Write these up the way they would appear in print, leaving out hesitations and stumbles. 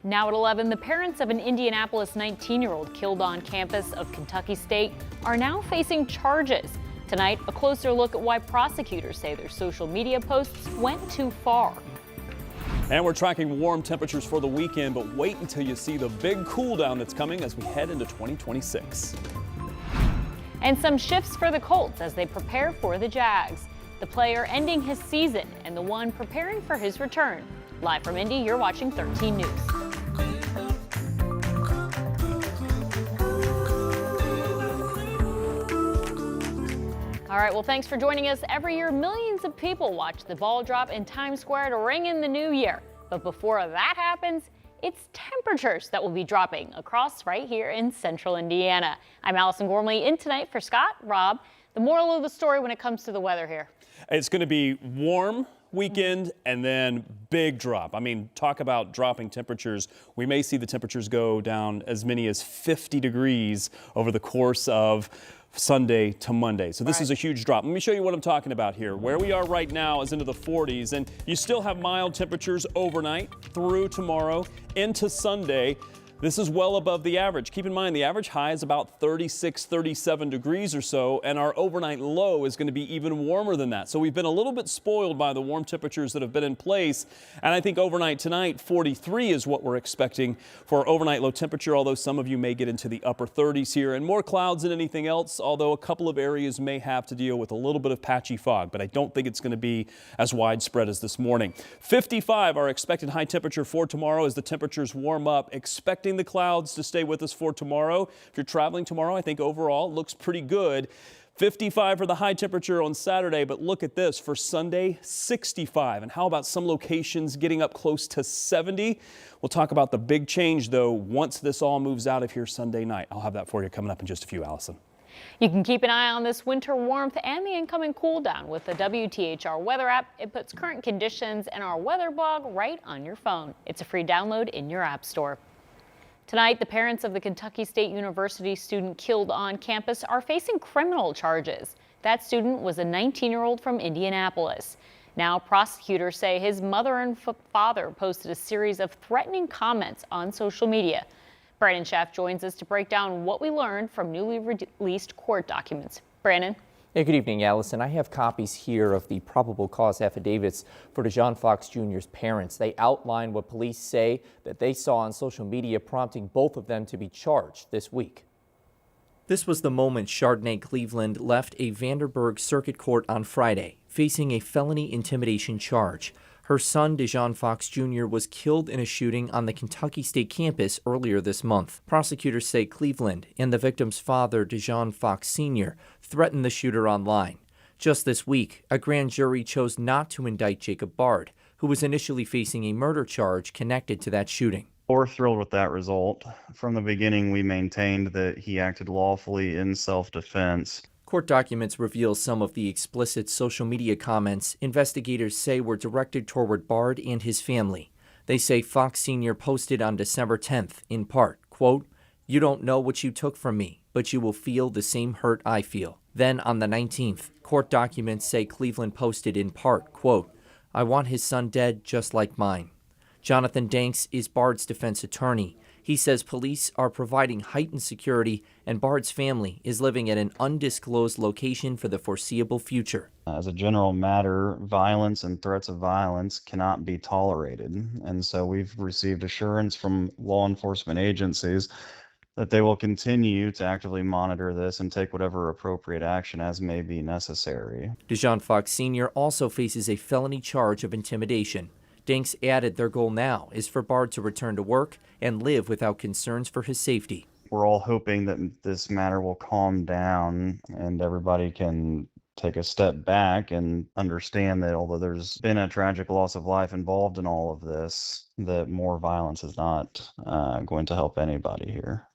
Now at 11, the parents of an Indianapolis 19-year-old killed on campus of Kentucky State are now facing charges. Tonight, a closer look at why prosecutors say their social media posts went too far. And we're tracking warm temperatures for the weekend, but wait until you see the big cool down that's coming as we head into 2026. And some shifts for the Colts as they prepare for the Jags. The player ending his season and the one preparing for his return. Live from Indy, you're watching 13 News. All right, well, thanks for joining us. Every year, millions of people watch the ball drop in Times Square to ring in the new year. But before that happens, it's temperatures that will be dropping across right here in central Indiana. I'm Allison Gormley in tonight for Scott, Rob. The moral of the story when it comes to the weather here. It's going to be warm weekend and then big drop. I mean, talk about dropping temperatures. We may see the temperatures go down as many as 50 degrees over the course of Sunday to Monday. So this is a huge drop. Let me show you what I'm talking about here. Where we are right now is into the 40s, and you still have mild temperatures overnight through tomorrow into Sunday. This is well above the average. Keep in mind, the average high is about 36, 37 degrees or so, and our overnight low is going to be even warmer than that. So we've been a little bit spoiled by the warm temperatures that have been in place. And I think overnight tonight, 43 is what we're expecting for overnight low temperature, although some of you may get into the upper 30s here. And more clouds than anything else, although a couple of areas may have to deal with a little bit of patchy fog. But I don't think it's going to be as widespread as this morning. 55, our expected high temperature for tomorrow as the temperatures warm up. Expecting the clouds to stay with us for tomorrow. If you're traveling tomorrow, I think overall it looks pretty good. 55 for the high temperature on Saturday, but look at this for Sunday, 65. And how about some locations getting up close to 70? We'll talk about the big change, though, once this all moves out of here Sunday night. I'll have that for you coming up in just a few, Allison. You can keep an eye on this winter warmth and the incoming cool down with the WTHR weather app. It puts current conditions and our weather blog right on your phone. It's a free download in your app store. Tonight, the parents of the Kentucky State University student killed on campus are facing criminal charges. That student was a 19-year-old from Indianapolis. Now, prosecutors say his mother and father posted a series of threatening comments on social media. Brandon Schaff joins us to break down what we learned from newly released court documents. Brandon? Hey, good evening, Allison. I have copies here of the probable cause affidavits for DeJon Fox Jr.'s parents. They outline what police say that they saw on social media, prompting both of them to be charged this week. This was the moment Chardonnay Cleveland left a Vanderburgh Circuit Court on Friday, facing a felony intimidation charge. Her son, DeJon Fox Jr., was killed in a shooting on the Kentucky State campus earlier this month. Prosecutors say Cleveland and the victim's father, DeJon Fox Sr., threatened the shooter online. Just this week, a grand jury chose not to indict Jacob Bard, who was initially facing a murder charge connected to that shooting. We're thrilled with that result. From the beginning, we maintained that he acted lawfully in self-defense. Court documents reveal some of the explicit social media comments investigators say were directed toward Bard and his family. They say Fox Sr. posted on December 10th, in part, quote, "You don't know what you took from me, but you will feel the same hurt I feel." Then on the 19th, court documents say Cleveland posted in part, quote, "I want his son dead just like mine." Jonathan Danks is Bard's defense attorney. He says police are providing heightened security and Bard's family is living at an undisclosed location for the foreseeable future. As a general matter, violence and threats of violence cannot be tolerated. And so we've received assurance from law enforcement agencies that they will continue to actively monitor this and take whatever appropriate action as may be necessary. DeJon Fox Sr. also faces a felony charge of intimidation. Danks added their goal now is for Bard to return to work and live without concerns for his safety. We're all hoping that this matter will calm down and everybody can take a step back and understand that although there's been a tragic loss of life involved in all of this, that more violence is not going to help anybody here.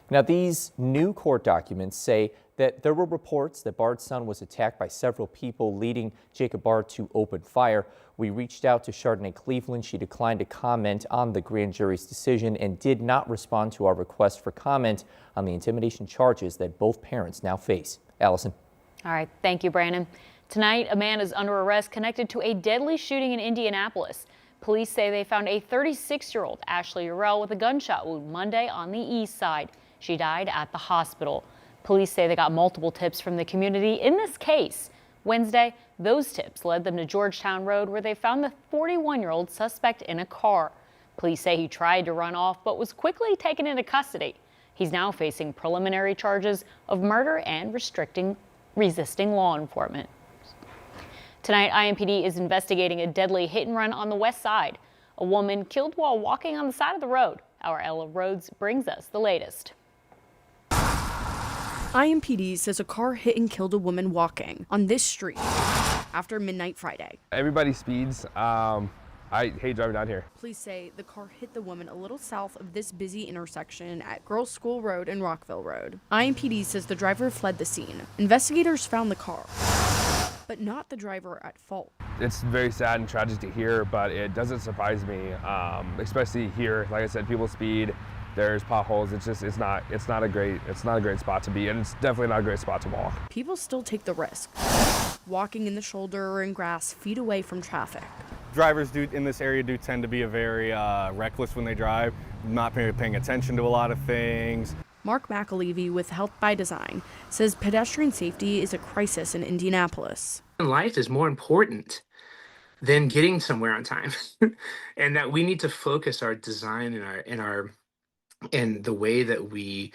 Now, these new court documents say that there were reports that Bard's son was attacked by several people, leading Jacob Bard to open fire. We reached out to Chardonnay Cleveland. She declined to comment on the grand jury's decision and did not respond to our request for comment on the intimidation charges that both parents now face. Allison. All right. Thank you, Brandon. Tonight, a man is under arrest connected to a deadly shooting in Indianapolis. Police say they found a 36-year-old Ashley Urell with a gunshot wound Monday on the east side. She died at the hospital. Police say they got multiple tips from the community in this case. Wednesday, those tips led them to Georgetown Road, where they found the 41-year-old suspect in a car. Police say he tried to run off but was quickly taken into custody. He's now facing preliminary charges of murder and resisting law enforcement. Tonight, IMPD is investigating a deadly hit and run on the west side. A woman killed while walking on the side of the road. Our Ella Rhodes brings us the latest. IMPD says a car hit and killed a woman walking on this street after midnight Friday. Everybody speeds. I hate driving down here. Police say the car hit the woman a little south of this busy intersection at Girls School Road and Rockville Road. IMPD says the driver fled the scene. Investigators found the car, but not the driver at fault. It's very sad and tragic to hear, but it doesn't surprise me, especially here. Like I said, people speed. There's potholes. It's not a great spot to be, and it's definitely not a great spot to walk. People still take the risk, walking in the shoulder or in grass feet away from traffic. Drivers in this area do tend to be very reckless when they drive, not paying attention to a lot of things. Mark McAlevey with Health by Design says pedestrian safety is a crisis in Indianapolis. Life is more important than getting somewhere on time, and that we need to focus our design and the way that we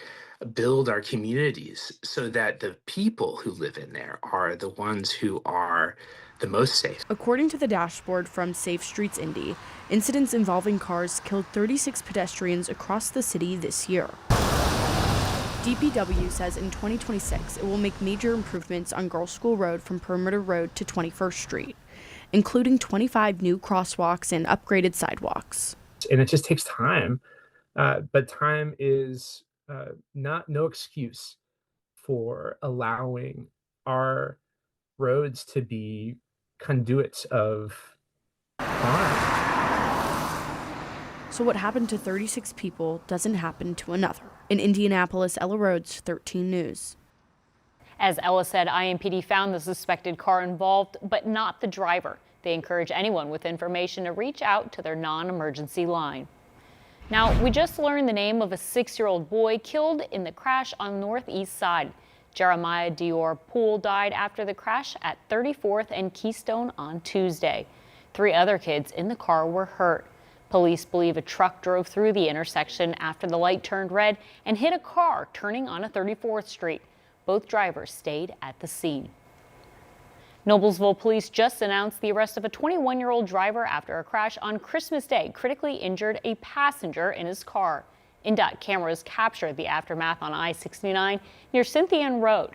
build our communities so that the people who live in there are the ones who are the most safe. According to the dashboard from Safe Streets Indy, incidents involving cars killed 36 pedestrians across the city this year. DPW says in 2026 it will make major improvements on Girls School Road from Perimeter Road to 21st Street, including 25 new crosswalks and upgraded sidewalks. And it just takes time. But time is no excuse for allowing our roads to be conduits of harm. So what happened to 36 people doesn't happen to another. In Indianapolis, Ella Rhodes, 13 News. As Ella said, IMPD found the suspected car involved, but not the driver. They encourage anyone with information to reach out to their non-emergency line. Now, we just learned the name of a 6-year-old boy killed in the crash on the northeast side. Jeremiah Dior Poole died after the crash at 34th and Keystone on Tuesday. 3 other kids in the car were hurt. Police believe a truck drove through the intersection after the light turned red and hit a car turning onto 34th Street. Both drivers stayed at the scene. Noblesville police just announced the arrest of a 21-year-old driver after a crash on Christmas Day critically injured a passenger in his car. INDOT cameras captured the aftermath on I-69 near Cynthian Road.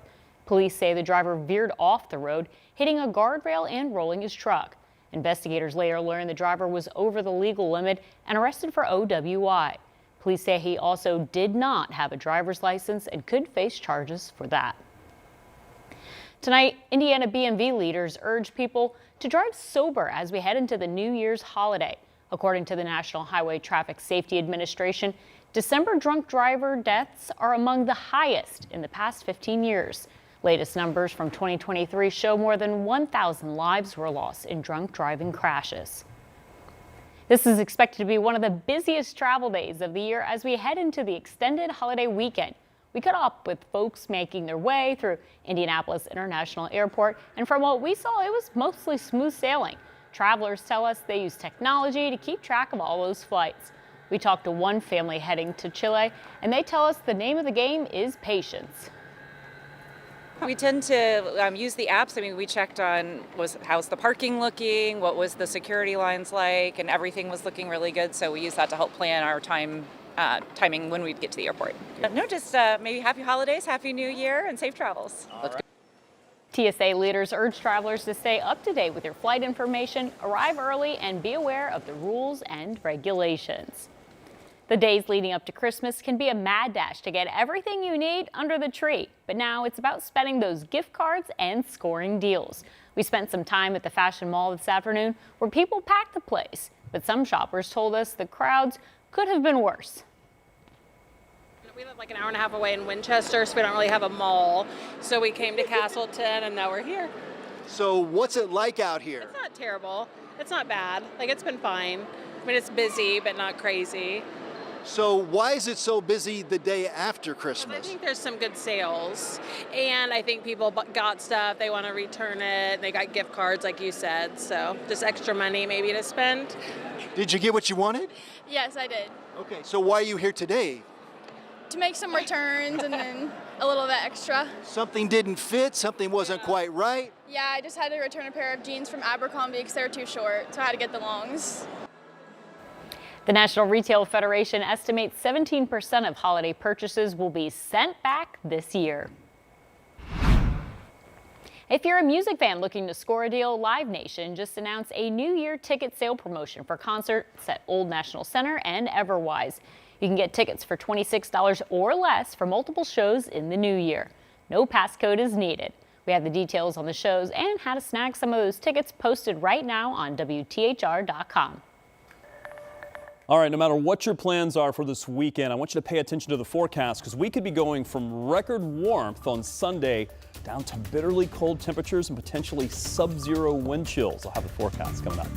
Police say the driver veered off the road, hitting a guardrail and rolling his truck. Investigators later learned the driver was over the legal limit and arrested for OWI. Police say he also did not have a driver's license and could face charges for that. Tonight, Indiana BMV leaders urge people to drive sober as we head into the New Year's holiday. According to the National Highway Traffic Safety Administration, December drunk driver deaths are among the highest in the past 15 years. Latest numbers from 2023 show more than 1,000 lives were lost in drunk driving crashes. This is expected to be one of the busiest travel days of the year as we head into the extended holiday weekend. We caught up with folks making their way through Indianapolis International Airport, and from what we saw, it was mostly smooth sailing. Travelers tell us they use technology to keep track of all those flights. We talked to one family heading to Chile, and they tell us the name of the game is patience. We tend to use the apps. I mean, we checked on how's the parking looking, what was the security lines like, and everything was looking really good. So we use that to help plan our timing when we get to the airport. No, just maybe happy holidays, happy new year, and safe travels. TSA leaders urge travelers to stay up to date with your flight information, arrive early, and be aware of the rules and regulations. The days leading up to Christmas can be a mad dash to get everything you need under the tree. But now it's about spending those gift cards and scoring deals. We spent some time at the Fashion Mall this afternoon where people packed the place. But some shoppers told us the crowds could have been worse. We live like an hour and a half away in Winchester, so we don't really have a mall. So we came to Castleton, and now we're here. So what's it like out here? It's not terrible. It's not bad. Like, it's been fine. I mean, it's busy, but not crazy. So why is it so busy the day after I Christmas? think there's some good sales, and I think people got stuff, they want to return it, they got gift cards like you said, so just extra money maybe to spend. Did you get what you wanted? Yes, I did. Okay, so why are you here today? To make some returns and then a little bit extra. Something didn't fit, something wasn't quite right. Yeah, I just had to return a pair of jeans from Abercrombie because they were too short, so I had to get the longs. The National Retail Federation estimates 17% of holiday purchases will be sent back this year. If you're a music fan looking to score a deal, Live Nation just announced a New Year ticket sale promotion for concerts at Old National Center and Everwise. You can get tickets for $26 or less for multiple shows in the new year. No passcode is needed. We have the details on the shows and how to snag some of those tickets posted right now on WTHR.com. All right, no matter what your plans are for this weekend, I want you to pay attention to the forecast because we could be going from record warmth on Sunday down to bitterly cold temperatures and potentially sub-zero wind chills. I'll have the forecast coming up.